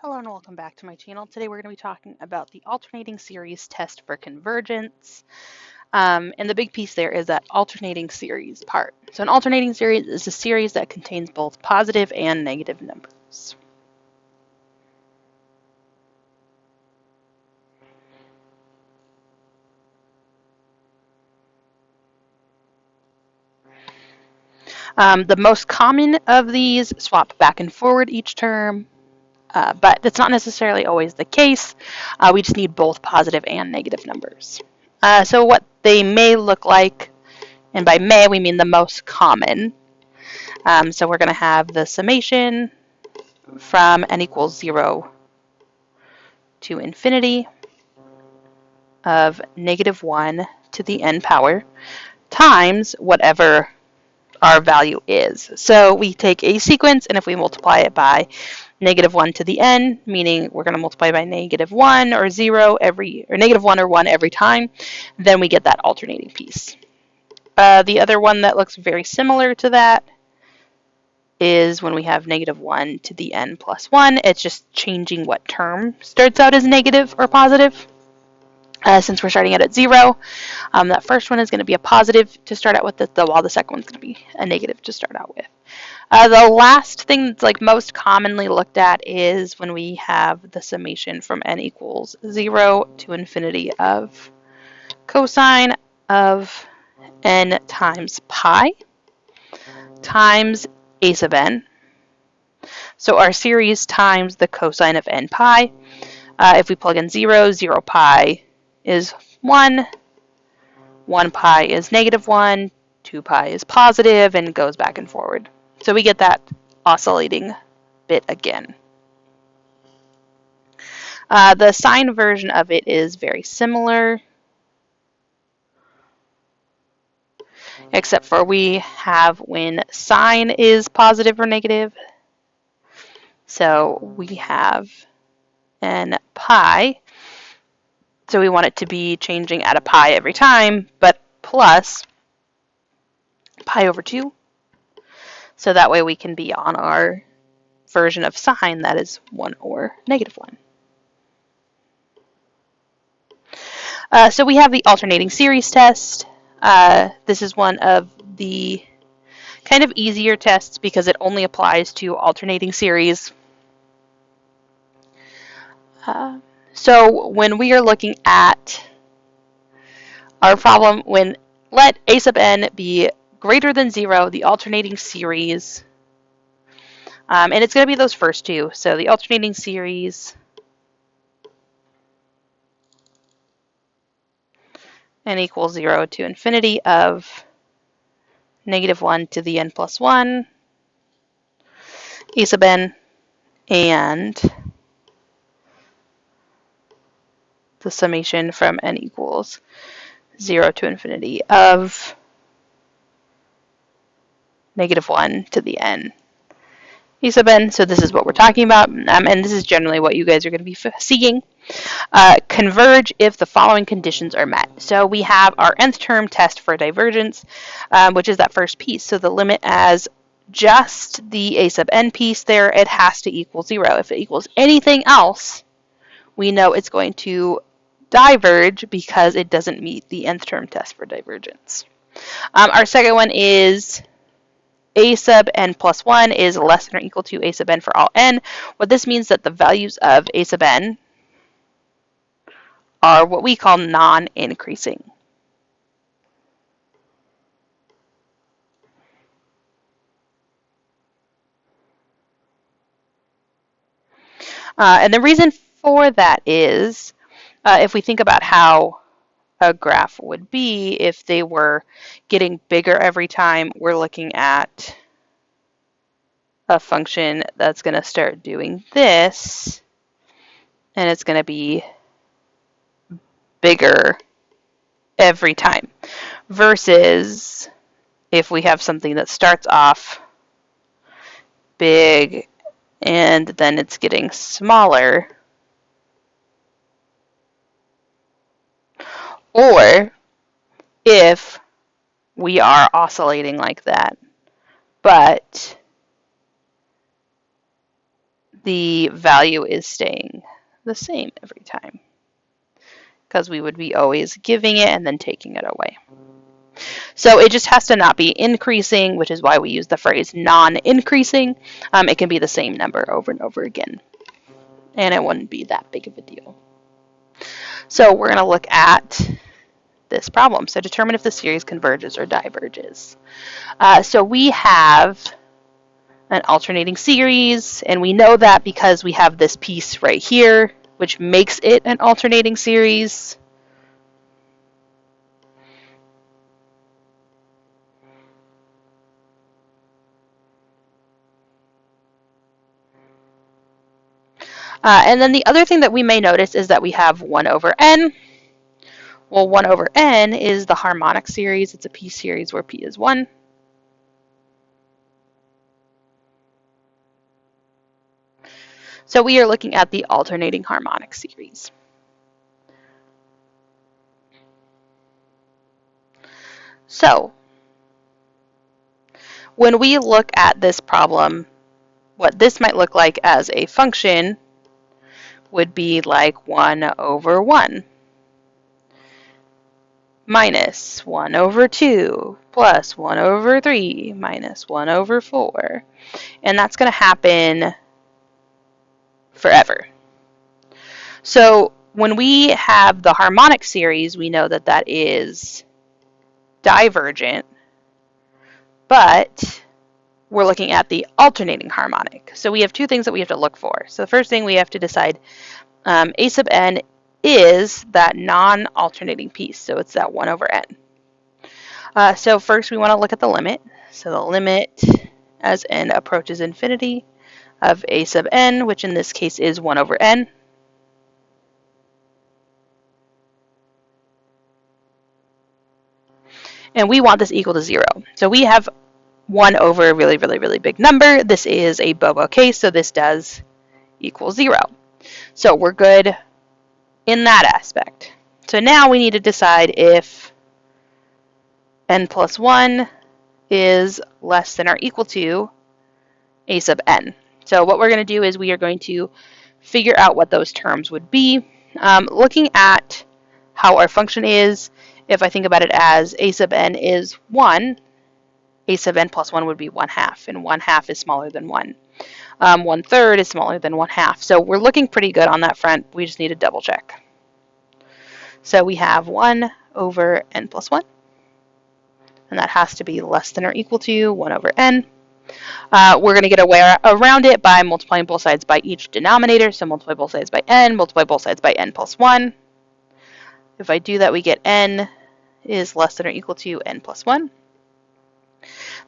Hello and welcome back to my channel. Today we're going to be talking about the alternating series test for convergence. And the big piece there is that alternating series part. So an alternating series is a series that contains both positive and negative numbers. The most common of these swap back and forward each term, but that's not necessarily always the case. We just need both positive and negative numbers. So what they may look like, and by may we mean the most common. So we're going to have the summation from n equals 0 to infinity of negative 1 to the n power times whatever our value is. So we take a sequence, and if we multiply it by negative 1 to the n, meaning we're going to multiply by negative 1 or 0 or negative 1 or 1 every time, then we get that alternating piece. The other one that looks very similar to that is when we have negative 1 to the n plus 1. It's just changing what term starts out as negative or positive. Since we're starting out at 0, that first one is going to be a positive to start out with, while the second one's going to be a negative to start out with. The last thing that's like most commonly looked at is when we have the summation from n equals 0 to infinity of cosine of n times pi times a sub n. So our series times the cosine of n pi. If we plug in 0, 0 pi is 1, 1 pi is negative 1, 2 pi is positive, and goes back and forward. So we get that oscillating bit again. The sine version of it is very similar, except for we have when sine is positive or negative. So we have n pi. So we want it to be changing at a pi every time, but plus pi over 2. So that way we can be on our version of sine that is 1 or negative 1. So we have the alternating series test. This is one of the kind of easier tests because it only applies to alternating series. So when we are looking at our problem, when let a sub n be greater than 0, the alternating series, and it's going to be those first two. So the alternating series n equals 0 to infinity of negative 1 to the n plus 1, a sub n, and the summation from n equals 0 to infinity of negative 1 to the n a sub n. So this is what we're talking about, and this is generally what you guys are going to be seeking. Converge if the following conditions are met. So we have our nth term test for divergence, which is that first piece. So the limit as just the a sub n piece there, it has to equal 0. If it equals anything else, we know it's going to diverge because it doesn't meet the nth term test for divergence. Our second one is a sub n plus 1 is less than or equal to a sub n for all n. What this means that the values of a sub n are what we call non-increasing. And the reason for that is, if we think about how a graph would be if they were getting bigger every time, we're looking at a function that's going to start doing this, and it's going to be bigger every time, versus if we have something that starts off big and then it's getting smaller, or if we are oscillating like that, but the value is staying the same every time, because we would be always giving it and then taking it away. So it just has to not be increasing, which is why we use the phrase non-increasing. It can be the same number over and over again, and it wouldn't be that big of a deal. So we're going to look at this problem. So determine if the series converges or diverges. So we have an alternating series, and we know that because we have this piece right here, which makes it an alternating series. And then the other thing that we may notice is that we have 1 over n. Well, 1 over n is the harmonic series. It's a p series where p is 1. So we are looking at the alternating harmonic series. So when we look at this problem, what this might look like as a function would be like 1 over 1 minus 1 over 2 plus 1 over 3 minus 1 over 4. And that's going to happen forever. So when we have the harmonic series, we know that that is divergent, but we're looking at the alternating harmonic. So we have two things that we have to look for. So the first thing we have to decide, a sub n is that non-alternating piece. So it's that 1 over n. So first we want to look at the limit. So the limit as n approaches infinity of a sub n, which in this case is 1 over n. And we want this equal to 0. So we have 1 over a really, really, really big number. This is a Bobo case, so this does equal 0. So we're good in that aspect. So now we need to decide if n plus 1 is less than or equal to a sub n. So what we're going to do is we are going to figure out what those terms would be. Looking at how our function is, if I think about it as a sub n is 1, a sub n plus 1 would be 1/2, and 1/2 is smaller than 1. 1/3 is smaller than 1/2. So we're looking pretty good on that front. We just need to double check. So we have 1 over n plus 1, and that has to be less than or equal to 1 over n. We're going to get around it by multiplying both sides by each denominator. So multiply both sides by n, multiply both sides by n plus 1. If I do that, we get n is less than or equal to n plus 1.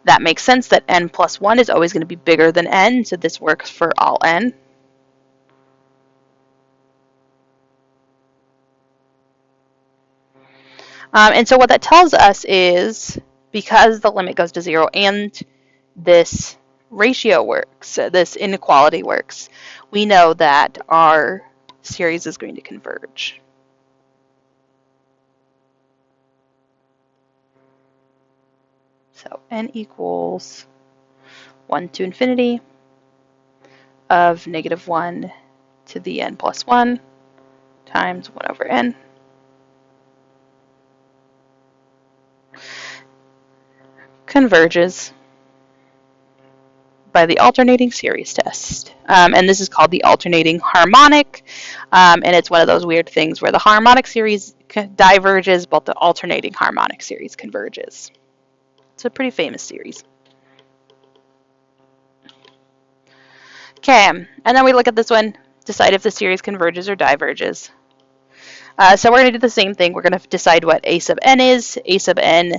That makes sense that n plus 1 is always going to be bigger than n, so this works for all n. And so what that tells us is, because the limit goes to 0 and this ratio works, this inequality works, we know that our series is going to converge. So n equals 1 to infinity of negative 1 to the n plus 1 times 1 over n. Converges by the alternating series test. And this is called the alternating harmonic. And it's one of those weird things where the harmonic series diverges, but the alternating harmonic series converges. It's a pretty famous series. Okay, and then we look at this one, decide if the series converges or diverges. So we're going to do the same thing. We're going to decide what a sub n is. A sub n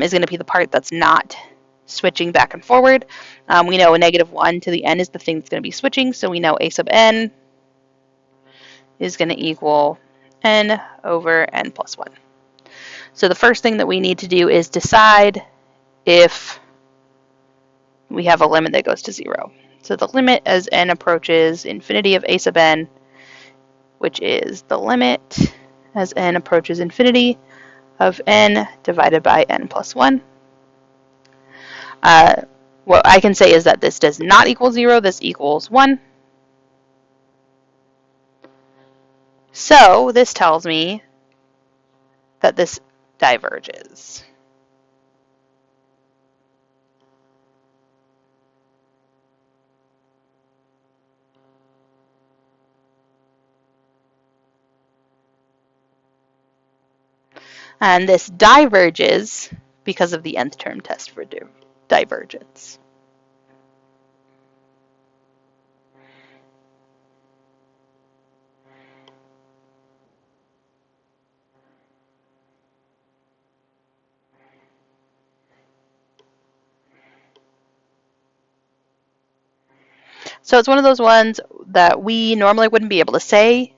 is going to be the part that's not switching back and forward. We know a negative 1 to the n is the thing that's going to be switching, so we know a sub n is going to equal n over n plus 1. So the first thing that we need to do is decide if we have a limit that goes to 0. So the limit as n approaches infinity of a sub n, which is the limit as n approaches infinity of n divided by n plus 1. What I can say is that this does not equal 0, this equals 1. So this tells me that this diverges. And this diverges because of the nth term test for divergence. So it's one of those ones that we normally wouldn't be able to say.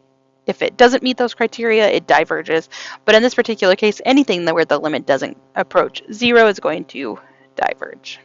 If it doesn't meet those criteria, it diverges. But in this particular case, anything where the limit doesn't approach 0 is going to diverge.